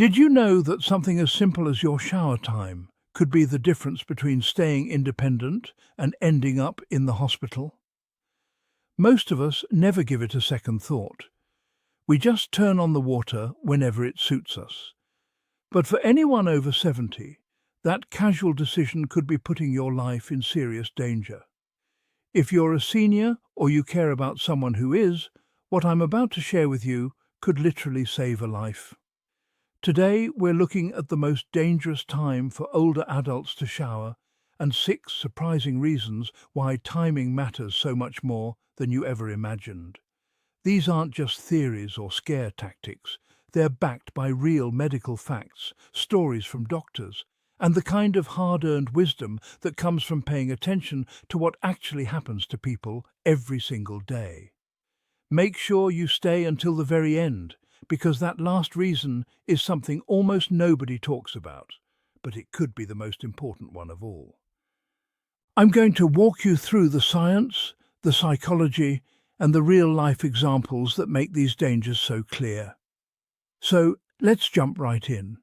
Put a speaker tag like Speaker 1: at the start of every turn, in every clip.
Speaker 1: Did you know that something as simple as your shower time could be the difference between staying independent and ending up in the hospital? Most of us never give it a second thought. We just turn on the water whenever it suits us. But for anyone over 70, that casual decision could be putting your life in serious danger. If you're a senior or you care about someone who is, what I'm about to share with you could literally save a life. Today, we're looking at the most dangerous time for older adults to shower and 6 surprising reasons why timing matters so much more than you ever imagined. These aren't just theories or scare tactics. They're backed by real medical facts, stories from doctors, and the kind of hard-earned wisdom that comes from paying attention to what actually happens to people every single day. Make sure you stay until the very end, because that last reason is something almost nobody talks about, but it could be the most important one of all. I'm going to walk you through the science, the psychology, and the real-life examples that make these dangers so clear. So let's jump right in.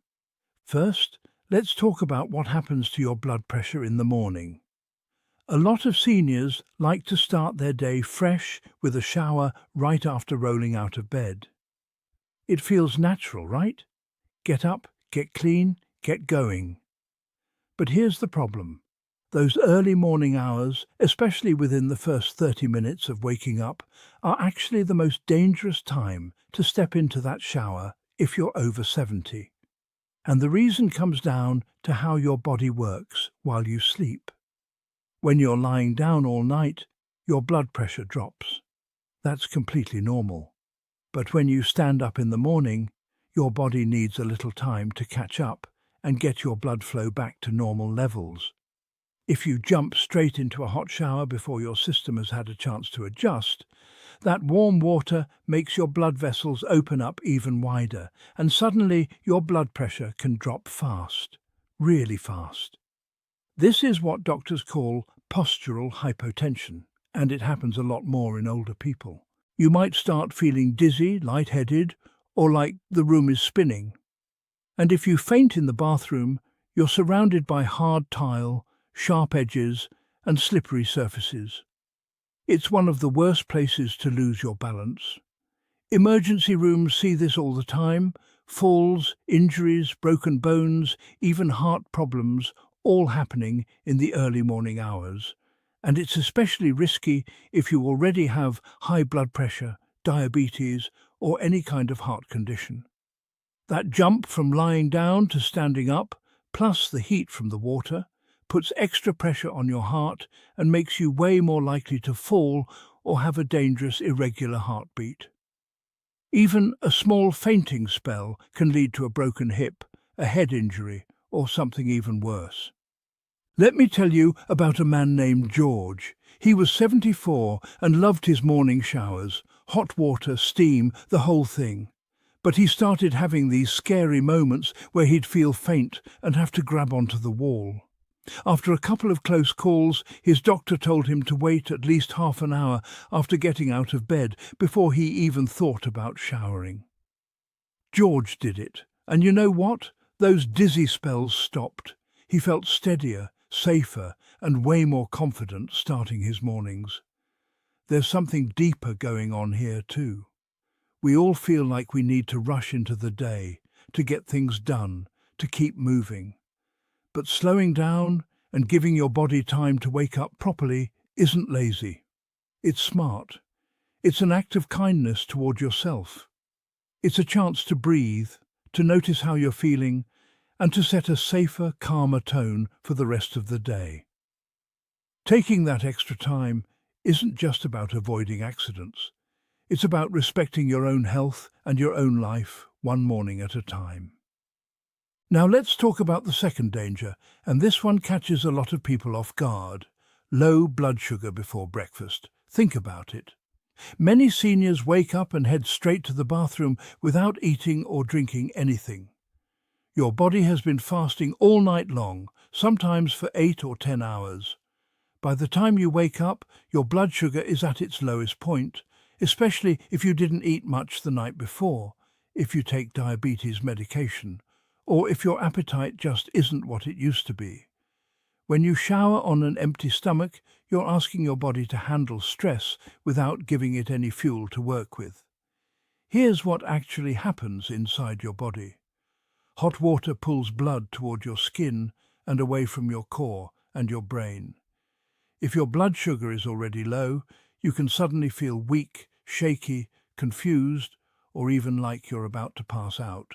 Speaker 1: First, let's talk about what happens to your blood pressure in the morning. A lot of seniors like to start their day fresh with a shower right after rolling out of bed. It feels natural, right? Get up, get clean, get going. But here's the problem. Those early morning hours, especially within the first 30 minutes of waking up, are actually the most dangerous time to step into that shower if you're over 70. And the reason comes down to how your body works while you sleep. When you're lying down all night, your blood pressure drops. That's completely normal. But when you stand up in the morning, your body needs a little time to catch up and get your blood flow back to normal levels. If you jump straight into a hot shower before your system has had a chance to adjust, that warm water makes your blood vessels open up even wider, and suddenly your blood pressure can drop fast, really fast. This is what doctors call postural hypotension, and it happens a lot more in older people. You might start feeling dizzy, lightheaded, or like the room is spinning. And if you faint in the bathroom, you're surrounded by hard tile, sharp edges, and slippery surfaces. It's one of the worst places to lose your balance. Emergency rooms see this all the time: falls, injuries, broken bones, even heart problems, all happening in the early morning hours. And it's especially risky if you already have high blood pressure, diabetes, or any kind of heart condition. That jump from lying down to standing up, plus the heat from the water, puts extra pressure on your heart and makes you way more likely to fall or have a dangerous irregular heartbeat. Even a small fainting spell can lead to a broken hip, a head injury, or something even worse. Let me tell you about a man named George. He was 74 and loved his morning showers, hot water, steam, the whole thing. But he started having these scary moments where he'd feel faint and have to grab onto the wall. After a couple of close calls, his doctor told him to wait at least half an hour after getting out of bed before he even thought about showering. George did it, and you know what? Those dizzy spells stopped. He felt steadier, safer, and way more confident starting his mornings. There's something deeper going on here too. We all feel like we need to rush into the day, to get things done, to keep moving. But slowing down and giving your body time to wake up properly isn't lazy. It's smart. It's an act of kindness toward yourself. It's a chance to breathe, to notice how you're feeling, and to set a safer, calmer tone for the rest of the day. Taking that extra time isn't just about avoiding accidents. It's about respecting your own health and your own life, one morning at a time. Now let's talk about the second danger, and this one catches a lot of people off guard. Low blood sugar before breakfast. Think about it. Many seniors wake up and head straight to the bathroom without eating or drinking anything. Your body has been fasting all night long, sometimes for 8 or 10 hours. By the time you wake up, your blood sugar is at its lowest point, especially if you didn't eat much the night before, if you take diabetes medication, or if your appetite just isn't what it used to be. When you shower on an empty stomach, you're asking your body to handle stress without giving it any fuel to work with. Here's what actually happens inside your body. Hot water pulls blood toward your skin and away from your core and your brain. If your blood sugar is already low, you can suddenly feel weak, shaky, confused, or even like you're about to pass out.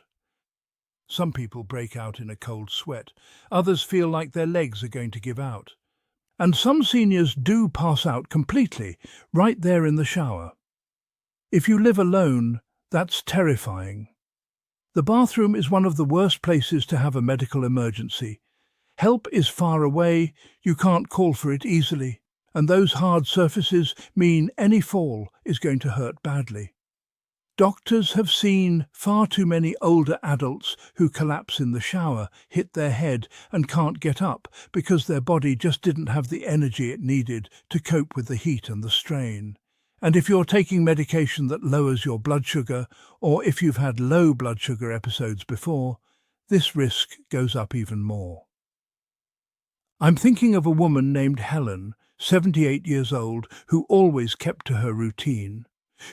Speaker 1: Some people break out in a cold sweat. Others feel like their legs are going to give out. And some seniors do pass out completely, right there in the shower. If you live alone, that's terrifying. The bathroom is one of the worst places to have a medical emergency. Help is far away, you can't call for it easily, and those hard surfaces mean any fall is going to hurt badly. Doctors have seen far too many older adults who collapse in the shower, hit their head and can't get up because their body just didn't have the energy it needed to cope with the heat and the strain. And if you're taking medication that lowers your blood sugar, or if you've had low blood sugar episodes before, this risk goes up even more. I'm thinking of a woman named Helen, 78 years old, who always kept to her routine.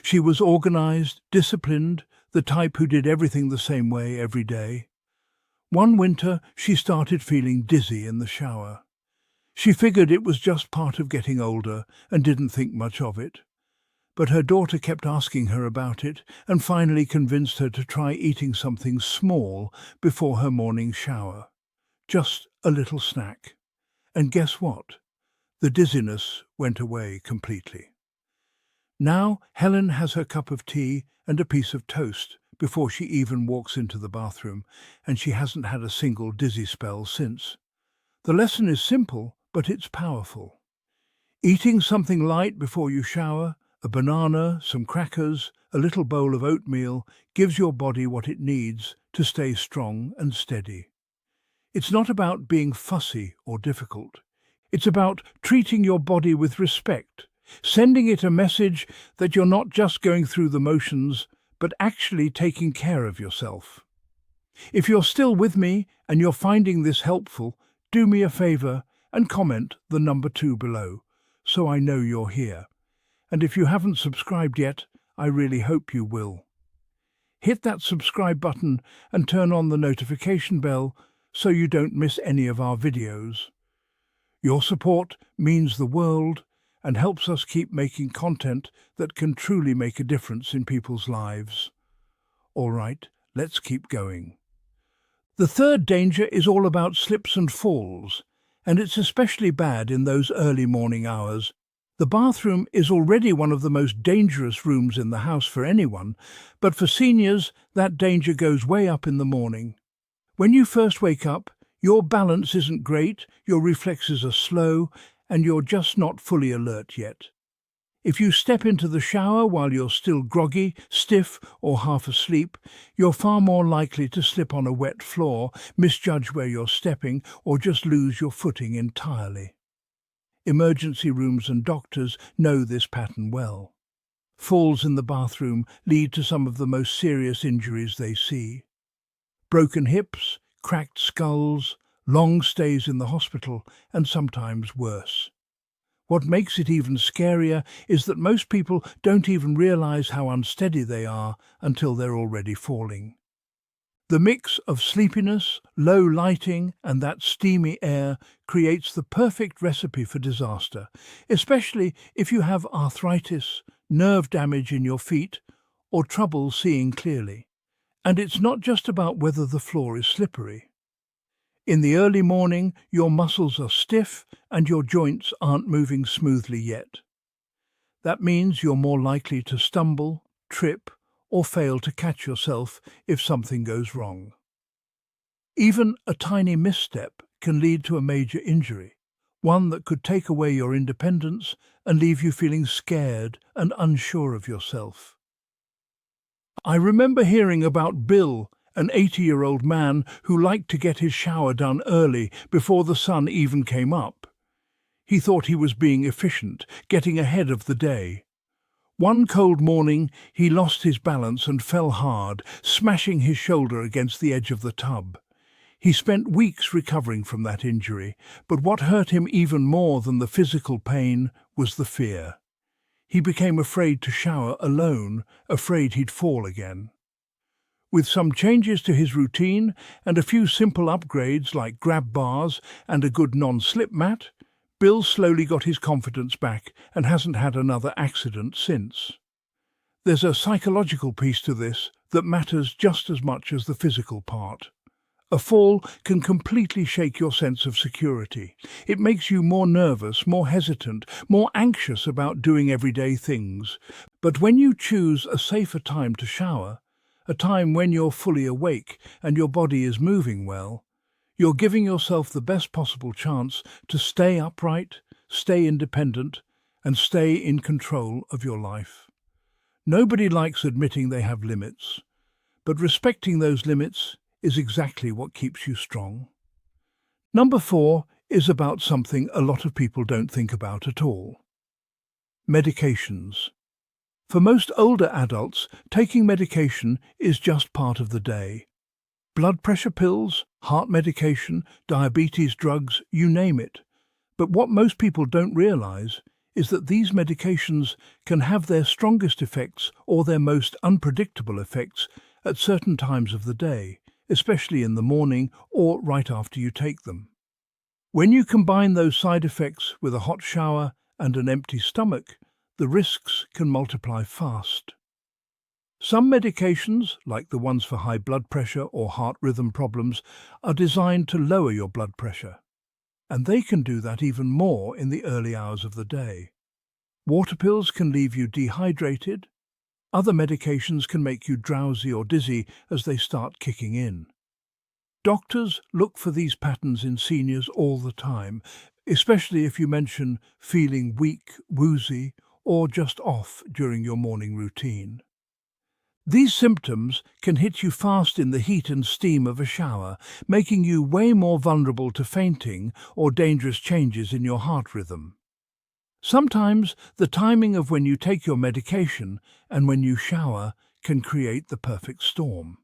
Speaker 1: She was organized, disciplined, the type who did everything the same way every day. One winter, she started feeling dizzy in the shower. She figured it was just part of getting older and didn't think much of it. But her daughter kept asking her about it and finally convinced her to try eating something small before her morning shower. Just a little snack. And guess what? The dizziness went away completely. Now Helen has her cup of tea and a piece of toast before she even walks into the bathroom, and she hasn't had a single dizzy spell since. The lesson is simple, but it's powerful. Eating something light before you shower, a banana, some crackers, a little bowl of oatmeal, gives your body what it needs to stay strong and steady. It's not about being fussy or difficult. It's about treating your body with respect, sending it a message that you're not just going through the motions, but actually taking care of yourself. If you're still with me and you're finding this helpful, do me a favor and comment the number 2 below, so I know you're here. And if you haven't subscribed yet, I really hope you will. Hit that subscribe button and turn on the notification bell so you don't miss any of our videos. Your support means the world and helps us keep making content that can truly make a difference in people's lives. All right, let's keep going. The third danger is all about slips and falls, and it's especially bad in those early morning hours. The bathroom is already one of the most dangerous rooms in the house for anyone, but for seniors, that danger goes way up in the morning. When you first wake up, your balance isn't great, your reflexes are slow, and you're just not fully alert yet. If you step into the shower while you're still groggy, stiff, or half asleep, you're far more likely to slip on a wet floor, misjudge where you're stepping, or just lose your footing entirely. Emergency rooms and doctors know this pattern well. Falls in the bathroom lead to some of the most serious injuries they see. Broken hips, cracked skulls, long stays in the hospital, and sometimes worse. What makes it even scarier is that most people don't even realize how unsteady they are until they're already falling. The mix of sleepiness, low lighting, and that steamy air creates the perfect recipe for disaster, especially if you have arthritis, nerve damage in your feet, or trouble seeing clearly. And it's not just about whether the floor is slippery. In the early morning, your muscles are stiff and your joints aren't moving smoothly yet. That means you're more likely to stumble, trip, or fail to catch yourself if something goes wrong. Even a tiny misstep can lead to a major injury, one that could take away your independence and leave you feeling scared and unsure of yourself. I remember hearing about Bill, an 80-year-old man who liked to get his shower done early before the sun even came up. He thought he was being efficient, getting ahead of the day. One cold morning, he lost his balance and fell hard, smashing his shoulder against the edge of the tub. He spent weeks recovering from that injury, but what hurt him even more than the physical pain was the fear. He became afraid to shower alone, afraid he'd fall again. With some changes to his routine and a few simple upgrades like grab bars and a good non-slip mat, Bill slowly got his confidence back and hasn't had another accident since. There's a psychological piece to this that matters just as much as the physical part. A fall can completely shake your sense of security. It makes you more nervous, more hesitant, more anxious about doing everyday things. But when you choose a safer time to shower, a time when you're fully awake and your body is moving well, you're giving yourself the best possible chance to stay upright, stay independent, and stay in control of your life. Nobody likes admitting they have limits, but respecting those limits is exactly what keeps you strong. Number 4 is about something a lot of people don't think about at all. Medications. For most older adults, taking medication is just part of the day. Blood pressure pills, heart medication, diabetes drugs, you name it. But what most people don't realize is that these medications can have their strongest effects or their most unpredictable effects at certain times of the day, especially in the morning or right after you take them. When you combine those side effects with a hot shower and an empty stomach, the risks can multiply fast. Some medications, like the ones for high blood pressure or heart rhythm problems, are designed to lower your blood pressure, and they can do that even more in the early hours of the day. Water pills can leave you dehydrated. Other medications can make you drowsy or dizzy as they start kicking in. Doctors look for these patterns in seniors all the time, especially if you mention feeling weak, woozy, or just off during your morning routine. These symptoms can hit you fast in the heat and steam of a shower, making you way more vulnerable to fainting or dangerous changes in your heart rhythm. Sometimes the timing of when you take your medication and when you shower can create the perfect storm.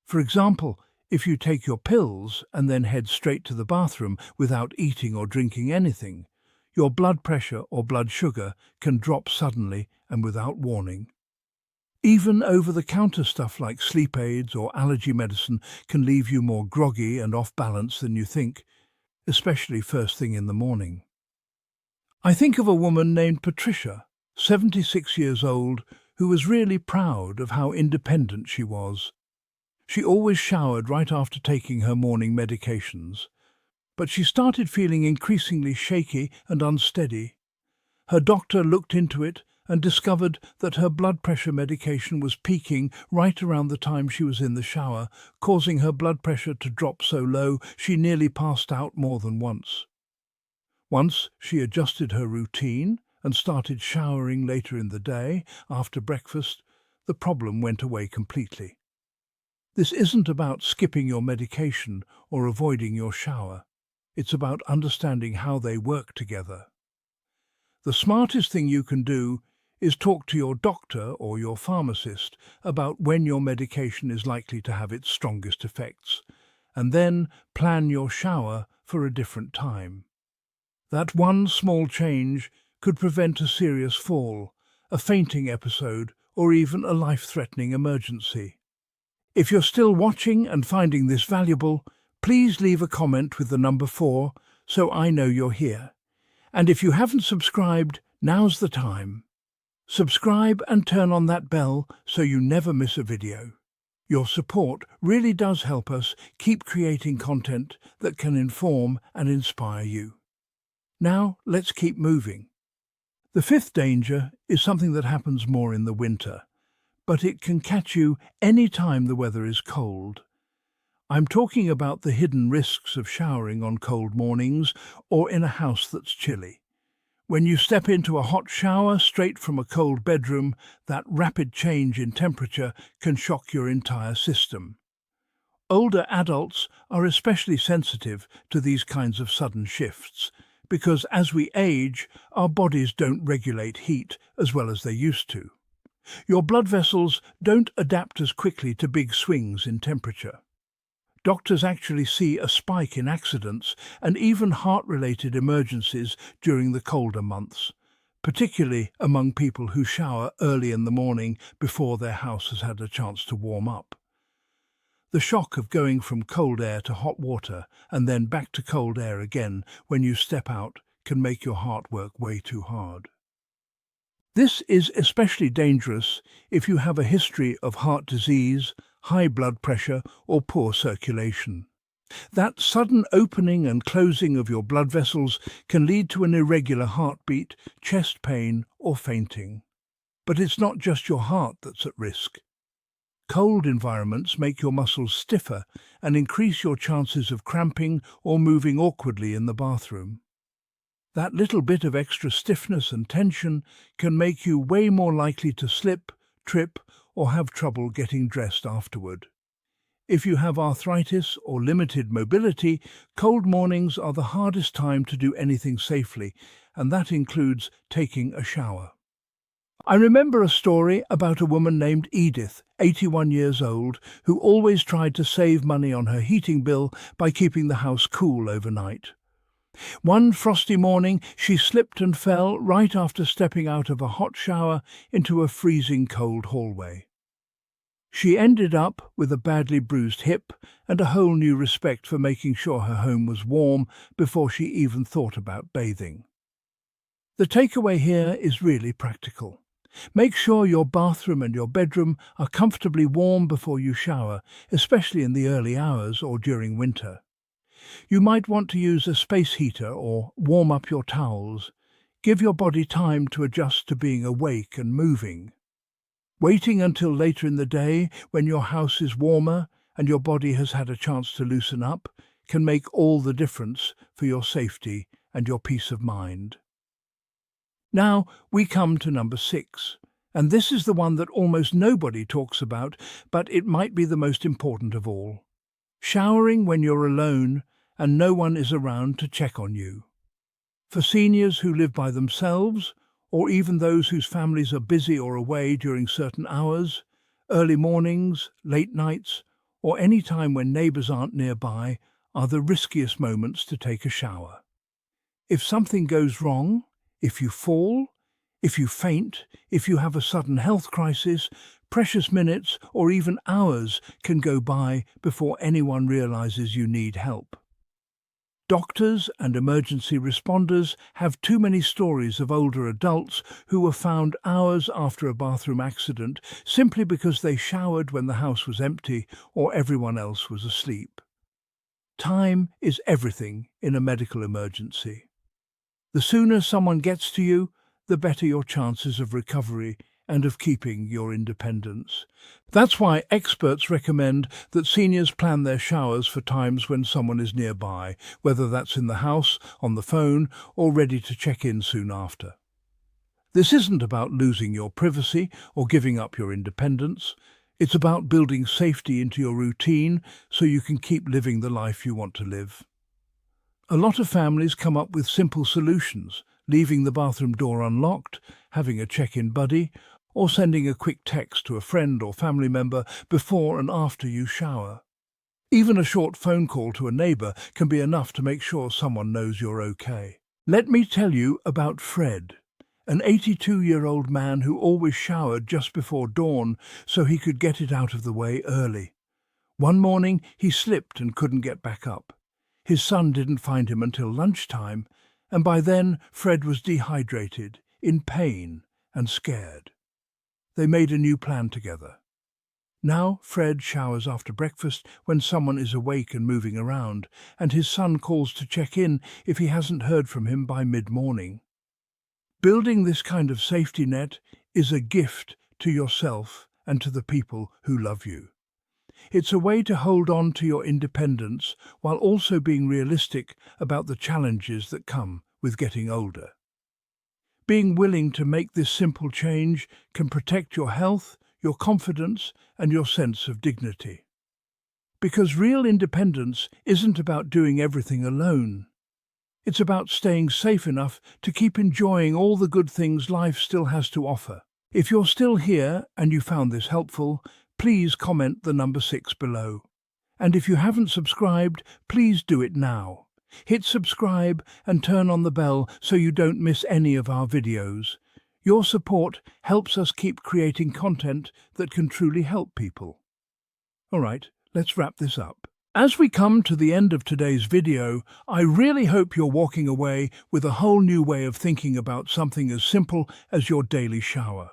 Speaker 1: For example, if you take your pills and then head straight to the bathroom without eating or drinking anything, your blood pressure or blood sugar can drop suddenly and without warning. Even over-the-counter stuff like sleep aids or allergy medicine can leave you more groggy and off balance than you think, especially first thing in the morning. I think of a woman named Patricia, 76 years old, who was really proud of how independent she was. She always showered right after taking her morning medications, but she started feeling increasingly shaky and unsteady. Her doctor looked into it and discovered that her blood pressure medication was peaking right around the time she was in the shower, causing her blood pressure to drop so low she nearly passed out more than once. Once she adjusted her routine and started showering later in the day, after breakfast, the problem went away completely. This isn't about skipping your medication or avoiding your shower. It's about understanding how they work together. The smartest thing you can do is talk to your doctor or your pharmacist about when your medication is likely to have its strongest effects, and then plan your shower for a different time. That one small change could prevent a serious fall, a fainting episode, or even a life-threatening emergency. If you're still watching and finding this valuable, please leave a comment with the number 4 so I know you're here. And if you haven't subscribed, now's the time. Subscribe and turn on that bell so you never miss a video. Your support really does help us keep creating content that can inform and inspire you. Now, let's keep moving. The 5th danger is something that happens more in the winter, but it can catch you any time the weather is cold. I'm talking about the hidden risks of showering on cold mornings or in a house that's chilly. When you step into a hot shower straight from a cold bedroom, that rapid change in temperature can shock your entire system. Older adults are especially sensitive to these kinds of sudden shifts, because as we age, our bodies don't regulate heat as well as they used to. Your blood vessels don't adapt as quickly to big swings in temperature. Doctors actually see a spike in accidents and even heart-related emergencies during the colder months, particularly among people who shower early in the morning before their house has had a chance to warm up. The shock of going from cold air to hot water and then back to cold air again when you step out can make your heart work way too hard. This is especially dangerous if you have a history of heart disease, high blood pressure, or poor circulation. That sudden opening and closing of your blood vessels can lead to an irregular heartbeat, chest pain, or fainting. But it's not just your heart that's at risk. Cold environments make your muscles stiffer and increase your chances of cramping or moving awkwardly in the bathroom. That little bit of extra stiffness and tension can make you way more likely to slip, trip, or have trouble getting dressed afterward. If you have arthritis or limited mobility, cold mornings are the hardest time to do anything safely, and that includes taking a shower. I remember a story about a woman named Edith, 81 years old, who always tried to save money on her heating bill by keeping the house cool overnight. One frosty morning, she slipped and fell right after stepping out of a hot shower into a freezing cold hallway. She ended up with a badly bruised hip and a whole new respect for making sure her home was warm before she even thought about bathing. The takeaway here is really practical. Make sure your bathroom and your bedroom are comfortably warm before you shower, especially in the early hours or during winter. You might want to use a space heater or warm up your towels. Give your body time to adjust to being awake and moving. Waiting until later in the day, when your house is warmer and your body has had a chance to loosen up, can make all the difference for your safety and your peace of mind. Now we come to number 6, and this is the one that almost nobody talks about, but it might be the most important of all. Showering when you're alone and no one is around to check on you. For seniors who live by themselves, or even those whose families are busy or away during certain hours, early mornings, late nights, or any time when neighbours aren't nearby are the riskiest moments to take a shower. If something goes wrong, if you fall, if you faint, if you have a sudden health crisis, precious minutes or even hours can go by before anyone realizes you need help. Doctors and emergency responders have too many stories of older adults who were found hours after a bathroom accident simply because they showered when the house was empty or everyone else was asleep. Time is everything in a medical emergency. The sooner someone gets to you, the better your chances of recovery and of keeping your independence. That's why experts recommend that seniors plan their showers for times when someone is nearby, whether that's in the house, on the phone, or ready to check in soon after. This isn't about losing your privacy or giving up your independence. It's about building safety into your routine so you can keep living the life you want to live. A lot of families come up with simple solutions, leaving the bathroom door unlocked, having a check-in buddy, or sending a quick text to a friend or family member before and after you shower. Even a short phone call to a neighbour can be enough to make sure someone knows you're okay. Let me tell you about Fred, an 82-year-old man who always showered just before dawn so he could get it out of the way early. One morning he slipped and couldn't get back up. His son didn't find him until lunchtime, and by then Fred was dehydrated, in pain and scared. They made a new plan together. Now Fred showers after breakfast when someone is awake and moving around, and his son calls to check in if he hasn't heard from him by mid-morning. Building this kind of safety net is a gift to yourself and to the people who love you. It's a way to hold on to your independence while also being realistic about the challenges that come with getting older. Being willing to make this simple change can protect your health, your confidence, and your sense of dignity. Because real independence isn't about doing everything alone. It's about staying safe enough to keep enjoying all the good things life still has to offer. If you're still here and you found this helpful, please comment the number 6 below. And if you haven't subscribed, please do it now. Hit subscribe and turn on the bell so you don't miss any of our videos. Your support helps us keep creating content that can truly help people. All right, let's wrap this up. As we come to the end of today's video, I really hope you're walking away with a whole new way of thinking about something as simple as your daily shower.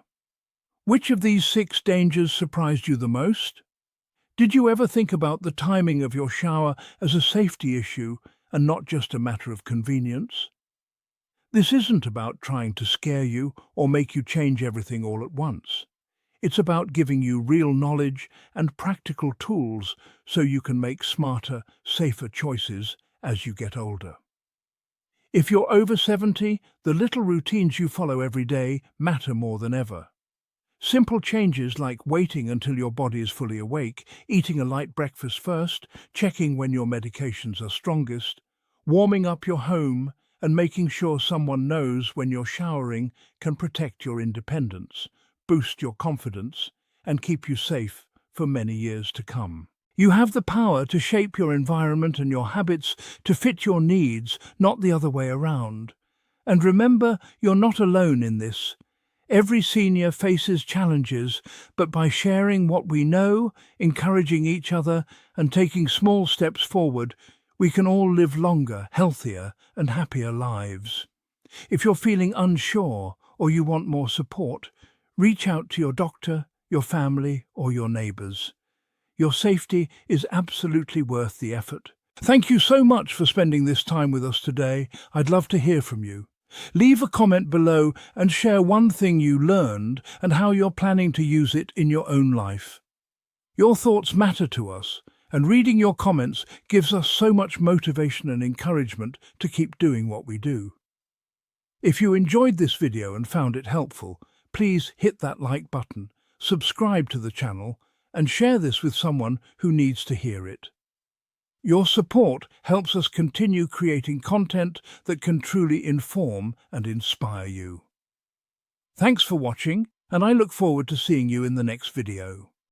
Speaker 1: Which of these 6 dangers surprised you the most? Did you ever think about the timing of your shower as a safety issue and not just a matter of convenience? This isn't about trying to scare you or make you change everything all at once. It's about giving you real knowledge and practical tools so you can make smarter, safer choices as you get older. If you're over 70, the little routines you follow every day matter more than ever. Simple changes like waiting until your body is fully awake, eating a light breakfast first, checking when your medications are strongest, warming up your home, and making sure someone knows when you're showering can protect your independence, boost your confidence, and keep you safe for many years to come. You have the power to shape your environment and your habits to fit your needs, not the other way around. And remember, you're not alone in this. Every senior faces challenges, but by sharing what we know, encouraging each other, and taking small steps forward, we can all live longer, healthier, and happier lives. If you're feeling unsure or you want more support, reach out to your doctor, your family, or your neighbours. Your safety is absolutely worth the effort. Thank you so much for spending this time with us today. I'd love to hear from you. Leave a comment below and share one thing you learned and how you're planning to use it in your own life. Your thoughts matter to us, and reading your comments gives us so much motivation and encouragement to keep doing what we do. If you enjoyed this video and found it helpful, please hit that like button, subscribe to the channel, and share this with someone who needs to hear it. Your support helps us continue creating content that can truly inform and inspire you. Thanks for watching, and I look forward to seeing you in the next video.